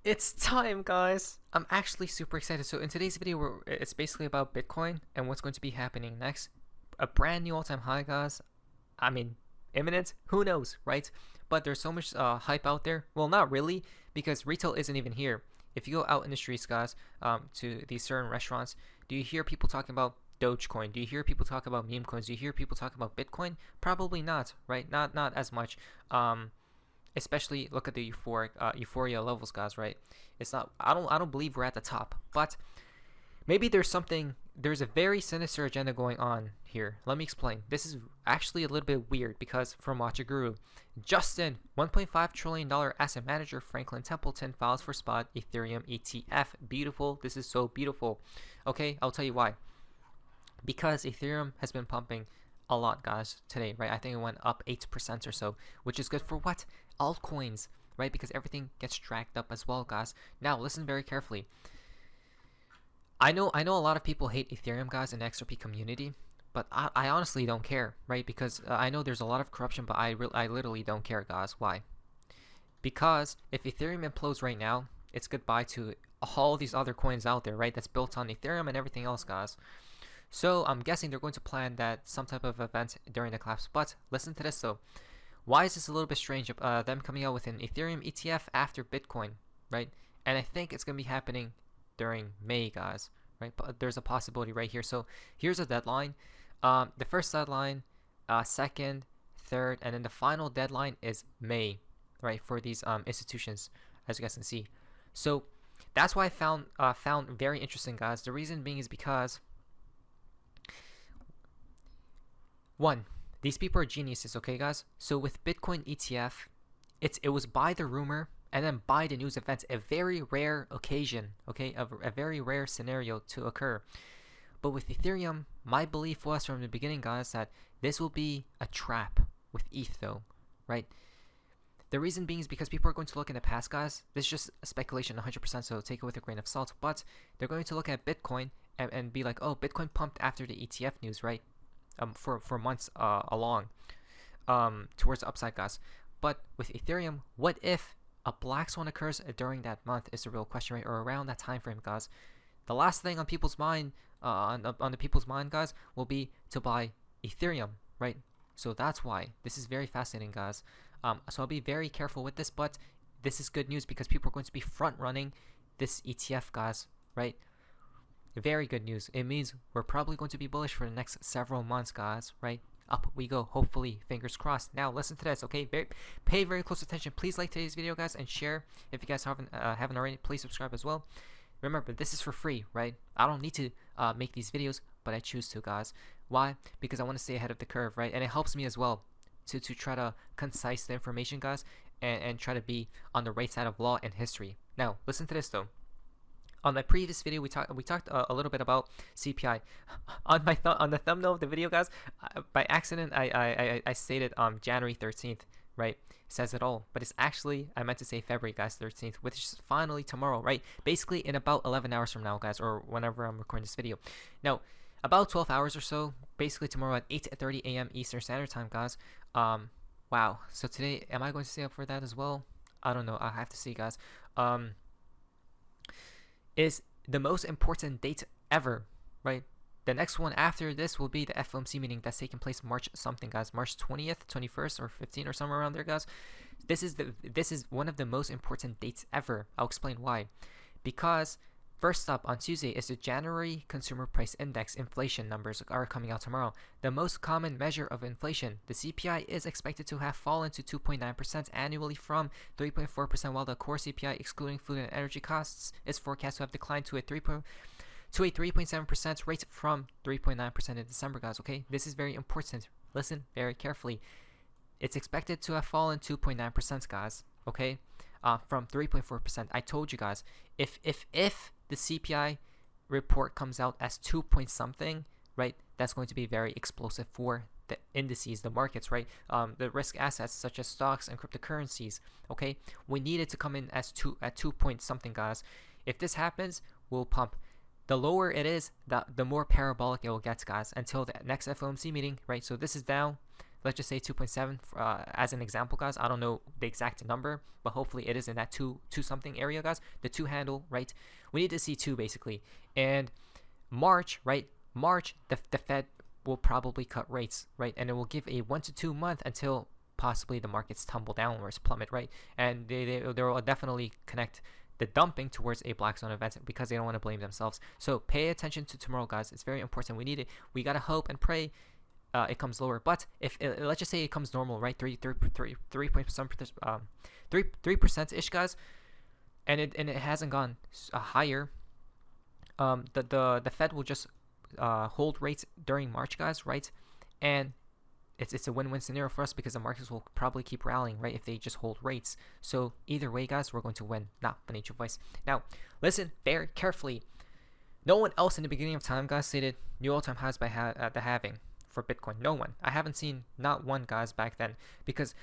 It's time, guys! I'm actually super excited. So in today's video, it's basically about Bitcoin and what's going to be happening next. A brand new all-time high, guys. I mean, imminent? Who knows, right? But there's so much hype out there. Well, not really, because retail isn't even here. If you go out in the streets, guys, to these certain restaurants, do you hear people talking about Dogecoin? Do you hear people talk about meme coins? Do you hear people talk about Bitcoin? Probably not, right? Not as much. Especially look at the euphoria levels, guys, right? It's not, I don't believe we're at the top, but maybe there's a very sinister agenda going on here. Let me explain. This is actually a little bit weird because from Watch a Guru, Justin, $1.5 trillion asset manager Franklin Templeton files for spot Ethereum ETF. Beautiful. This is so beautiful. Okay, I'll tell you why. Because Ethereum has been pumping a lot, guys, today, right? I think it went up 8% or so, which is good for what? Altcoins, right? Because everything gets dragged up as well, guys. Now, listen very carefully. I know a lot of people hate Ethereum, guys, in the XRP community, but I honestly don't care, right? Because I know there's a lot of corruption, but I literally don't care, guys. Why? Because if Ethereum implodes right now, it's goodbye to all these other coins out there, right? That's built on Ethereum and everything else, guys. So I'm guessing they're going to plan that some type of event during the collapse. But listen to this though. Why is this a little bit strange? Them coming out with an Ethereum ETF after Bitcoin, right? And I think it's going to be happening during May, guys, right? But there's a possibility right here. So here's a deadline. The first deadline, second, third, and then the final deadline is May, right? For these institutions, as you guys can see. So that's why I found very interesting, guys. The reason being is because one, these people are geniuses, okay, guys? So with Bitcoin ETF, it was by the rumor and then by the news events, a very rare occasion, okay, a very rare scenario to occur. But with Ethereum, my belief was from the beginning, guys, that this will be a trap with ETH, though, right? The reason being is because people are going to look in the past, guys. This is just speculation, 100%, so take it with a grain of salt. But they're going to look at Bitcoin and be like, oh, Bitcoin pumped after the ETF news, right? For months along towards the upside, guys. But with Ethereum, what if a black swan occurs during that month is the real question, right? Or around that time frame, guys. The last thing on people's mind, on the people's mind, guys, will be to buy Ethereum, right? So that's why this is very fascinating, guys. So I'll be very careful with this, but this is good news because people are going to be front running this ETF, guys, right? Very good news. It means we're probably going to be bullish for the next several months, guys, right? Up we go, hopefully, fingers crossed. Now listen to this, okay? Pay very close attention. Please like today's video, guys, and share. If you guys haven't already, please subscribe as well. Remember, this is for free, right? I don't need to make these videos, but I choose to, guys. Why? Because I want to stay ahead of the curve, right? And it helps me as well to try to concise the information, guys, and try to be on the right side of law and history. Now listen to this though. On my previous video, we talked a little bit about CPI. On the thumbnail of the video, guys, by accident I stated January 13th, right? It says it all, but it's actually, I meant to say February, guys, 13th, which is finally tomorrow, right? Basically in about 11 hours from now, guys, or whenever I'm recording this video. Now, about 12 hours or so, basically tomorrow at 8:30 a.m. Eastern Standard Time, guys. Wow. So today, am I going to stay up for that as well? I don't know. I have to see, guys. Is the most important date ever, right? The next one after this will be the FOMC meeting that's taking place March something, guys. March 20th, 21st, or 15th, or somewhere around there, guys. This is one of the most important dates ever. I'll explain why. Because first up on Tuesday is the January Consumer Price Index. Inflation numbers are coming out tomorrow. The most common measure of inflation, the CPI, is expected to have fallen to 2.9% annually from 3.4%, while the core CPI, excluding food and energy costs, is forecast to have declined to a 3.7% rate from 3.9% in December, guys. Okay, this is very important. Listen very carefully. It's expected to have fallen 2.9%, guys. Okay, from 3.4%. I told you guys, if the CPI report comes out as 2 point something, right, that's going to be very explosive for the indices, the markets, right? The risk assets such as stocks and cryptocurrencies. Okay, we need it to come in as 2 point something, guys. If this happens, we'll pump. The lower it is, the more parabolic it will get, guys, until the next FOMC meeting, right? So this is down. let's just say 2.7 as an example, guys. I don't know the exact number, but hopefully it is in that two something area, guys. The 2 handle, right? We need to see 2 basically. And March, right? March, the Fed will probably cut rates, right? And it will give a 1 to 2 month until possibly the markets tumble downwards, plummet, right? And they will definitely connect the dumping towards a black swan event because they don't want to blame themselves. So pay attention to tomorrow, guys. It's very important. We need it. We gotta hope and pray it comes lower. But if let's just say it comes normal, right? 3% ish, guys, and it hasn't gone higher. The Fed will just hold rates during March, guys, right? And it's a win-win scenario for us because the markets will probably keep rallying, right, if they just hold rates. So either way, guys, we're going to win. Financial advice. Now, listen very carefully. No one else in the beginning of time, guys, stated new all-time highs by the halving for Bitcoin. No one. I haven't seen not one, guys, back then, because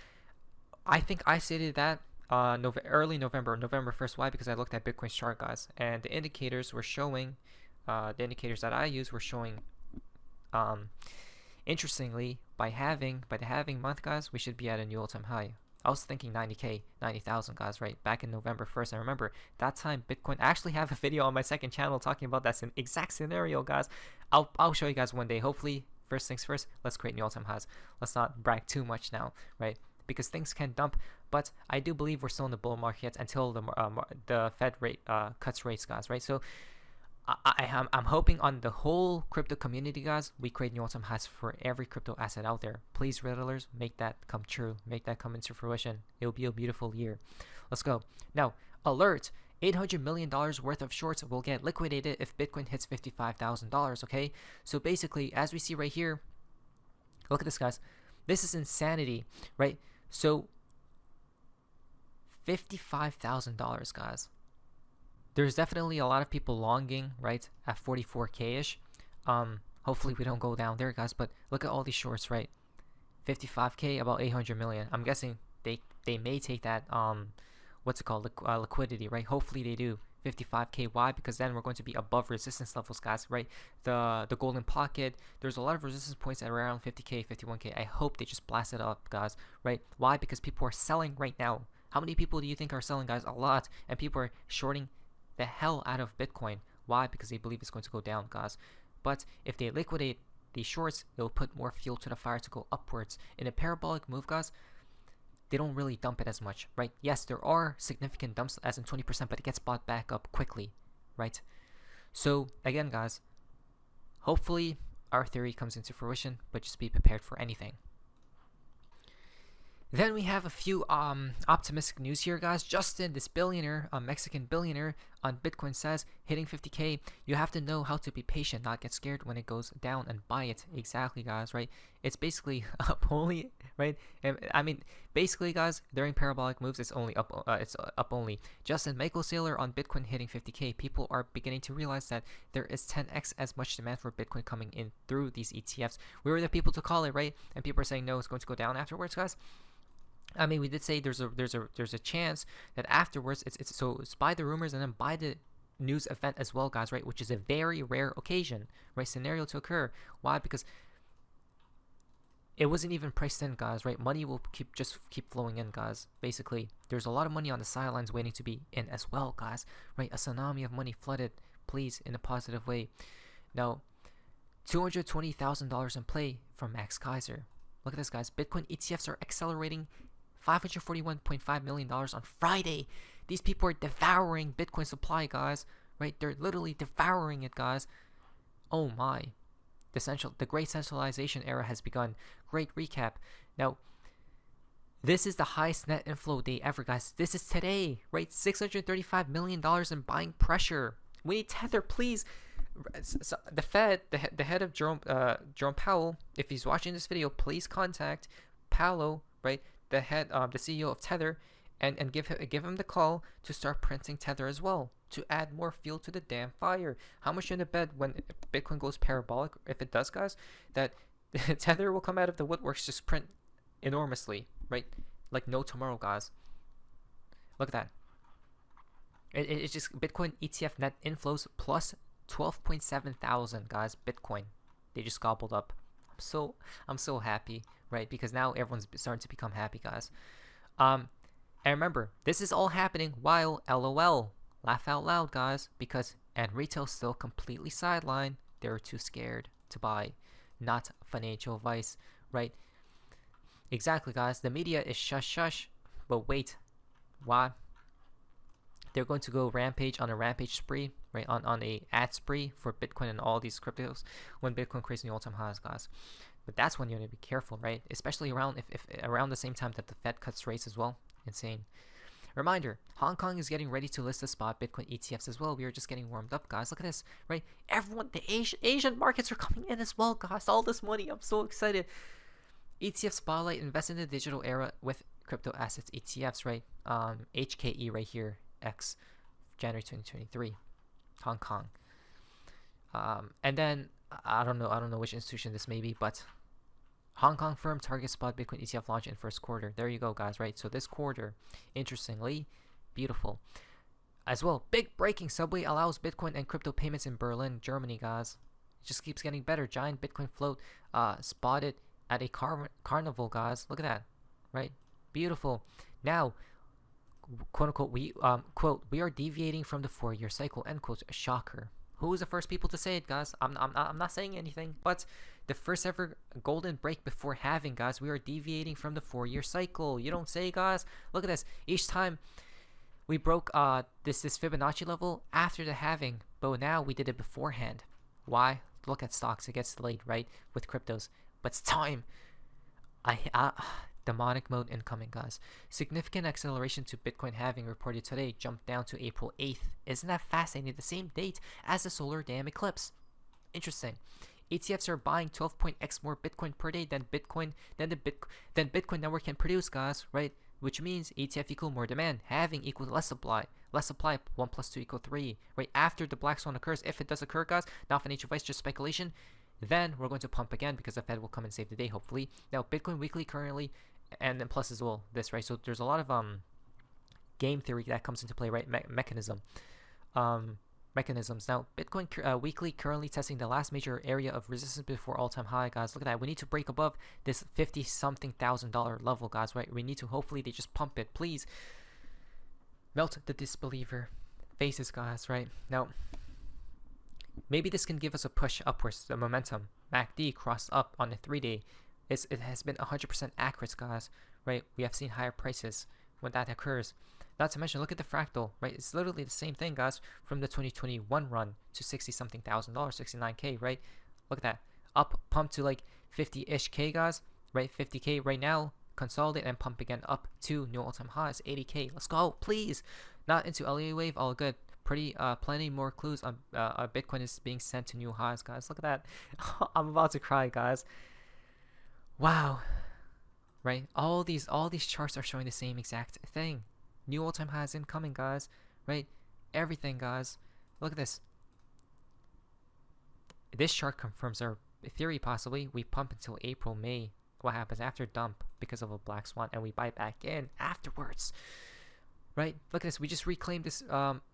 I think I stated that early November 1st. Why? Because I looked at Bitcoin's chart, guys, and the indicators were showing, the indicators that I use were showing, interestingly, by the halving month, guys, we should be at a new all-time high. I was thinking 90,000, guys, right? Back in November 1st. I remember that time Bitcoin. I actually have a video on my second channel talking about that exact scenario, guys. I'll show you guys one day. Hopefully, first things first, let's create new all-time highs. Let's not brag too much now, right? Because things can dump, but I do believe we're still in the bull market until the Fed rate cuts rates, guys, right? So I'm hoping on the whole crypto community, guys, we create new all-time highs for every crypto asset out there. Please, Riddlers, make that come true. Make that come into fruition. It'll be a beautiful year. Let's go. Now, alert. $800 million worth of shorts will get liquidated if Bitcoin hits $55,000, okay? So basically, as we see right here, look at this, guys. This is insanity, right? So $55,000, guys. There's definitely a lot of people longing, right, at 44K-ish. Hopefully we don't go down there, guys, but look at all these shorts, right? 55K, about 800 million. I'm guessing they may take that, what's it called, liquidity, right? Hopefully they do. 55K. Why? Because then we're going to be above resistance levels, guys, right? The golden pocket, there's a lot of resistance points at around 50K, 51K. I hope they just blast it up, guys, right? Why? Because people are selling right now. How many people do you think are selling, guys? A lot. And people are shorting the hell out of Bitcoin. Why? Because they believe it's going to go down, guys. But if they liquidate these shorts, it'll put more fuel to the fire to go upwards. In a parabolic move, guys, they don't really dump it as much, right? Yes, there are significant dumps, as in 20%, but it gets bought back up quickly, right? So again, guys, hopefully our theory comes into fruition, but just be prepared for anything. Then we have a few optimistic news here, guys. Justin, this billionaire, Mexican billionaire on Bitcoin, says hitting 50K, you have to know how to be patient, not get scared when it goes down, and buy it. Exactly, guys, right? It's basically up only, right? And I mean, basically, guys, during parabolic moves, it's only up. It's up only. Justin, Michael Saylor on Bitcoin hitting 50K. People are beginning to realize that there is 10x as much demand for Bitcoin coming in through these ETFs. We were the people to call it, right? And people are saying no, it's going to go down afterwards, guys. I mean, we did say there's a chance that afterwards it's buy the rumors and then buy the news event as well, guys, right? Which is a very rare occasion, right? Scenario to occur. Why? Because it wasn't even priced in, guys, right? Money will keep flowing in, guys. Basically, there's a lot of money on the sidelines waiting to be in as well, guys, right? A tsunami of money flooded, please, in a positive way. Now, $220,000 in play from Max Kaiser. Look at this, guys. Bitcoin ETFs are accelerating. $541.5 million on Friday. These people are devouring Bitcoin supply, guys, right? They're literally devouring it, guys. Oh my. The great centralization era has begun. Great recap. Now, this is the highest net inflow day ever, guys. This is today, right? $635 million in buying pressure. We need Tether, please. So the Fed, the head of Jerome Powell, if he's watching this video, please contact Paolo, right? The head, the CEO of Tether, and give him the call to start printing Tether as well, to add more fuel to the damn fire. How much in the bed when Bitcoin goes parabolic, if it does, guys, that Tether will come out of the woodworks, just print enormously, right? Like no tomorrow, guys. Look at that. It's just Bitcoin ETF net inflows plus 12.7 thousand, guys. Bitcoin, they just gobbled up. I'm so happy, right? Because now everyone's starting to become happy, guys. And remember, this is all happening while LOL, laugh out loud, guys, because and retail's still completely sidelined. They're too scared to buy. Not financial advice, right? Exactly, guys. The media is shush shush, but wait, why? They're going to go rampage on a rampage spree, right? On a ad spree for Bitcoin and all these cryptos when Bitcoin creates new all-time highs, guys. But that's when you need to be careful, right? Especially around if around the same time that the Fed cuts rates as well. Insane. Reminder, Hong Kong is getting ready to list the spot Bitcoin ETFs as well. We are just getting warmed up, guys. Look at this, right? Everyone, the Asian markets are coming in as well, guys. All this money, I'm so excited. ETF Spotlight, invest in the digital era with crypto assets ETFs, right? HKE right here, X, January 2023, Hong Kong. And then I don't know which institution this may be, but Hong Kong firm target spot Bitcoin ETF launch in first quarter. There you go, guys, right? So this quarter, interestingly, beautiful. As well, big breaking, Subway allows Bitcoin and crypto payments in Berlin, Germany, guys. It just keeps getting better. Giant Bitcoin float spotted at a carnival, guys. Look at that, right? Beautiful. Now, quote unquote, we are deviating from the 4-year cycle, end quote. Shocker. Who was the first people to say it, guys? I'm not saying anything, but the first ever golden break before halving, guys. We are deviating from the 4-year cycle. You don't say, guys. Look at this. Each time we broke this Fibonacci level after the halving, but now we did it beforehand. Why? Look at stocks. It gets delayed, right? With cryptos, but it's time. Demonic mode incoming, guys. Significant acceleration to Bitcoin halving reported today, jumped down to April 8th. Isn't that fascinating? The same date as the solar dam eclipse. Interesting. ETFs are buying 12.x more Bitcoin per day than Bitcoin network can produce, guys, right? Which means ETF equal more demand, halving equals less supply. Less supply, 1 + 2 = 3. Right after the black swan occurs, if it does occur, guys, not financial advice, just speculation, then we're going to pump again because the Fed will come and save the day, hopefully. Now, Bitcoin weekly currently, and then plus as well this, right? So there's a lot of game theory that comes into play, right? Mechanisms. Now, Bitcoin weekly currently testing the last major area of resistance before all-time high, guys. Look at that. We need to break above this $50-something thousand level, guys, right? We need to, hopefully they just pump it, please. Melt the disbeliever faces, guys, right? Now, maybe this can give us a push upwards, the momentum. MACD crossed up on the 3-day. It has been 100% accurate, guys, right? We have seen higher prices when that occurs. Not to mention, look at the fractal, right? It's literally the same thing, guys, from the 2021 run to 60-something thousand, 69K, right? Look at that. Up, pump to like 50-ish K, guys, right? 50K right now, consolidate and pump again up to new all-time highs, 80K. Let's go, please. Not into LA wave, all good. Plenty more clues on Bitcoin is being sent to new highs, guys. Look at that. I'm about to cry, guys. Wow, right? All these charts are showing the same exact thing. New all-time highs incoming, guys, right? Everything, guys. Look at this. This chart confirms our theory, possibly. We pump until April, May. What happens after dump because of a black swan, and we buy back in afterwards, right? Look at this. We just reclaimed this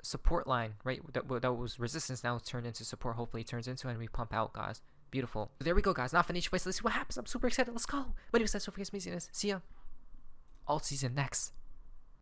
support line, right? That was resistance, now turned into support. Hopefully it turns into, and we pump out, guys. Beautiful. There we go, guys. Not financial advice. Let's see what happens. I'm super excited. Let's go. My name is Don't forget amazingness. See ya. Alt season next.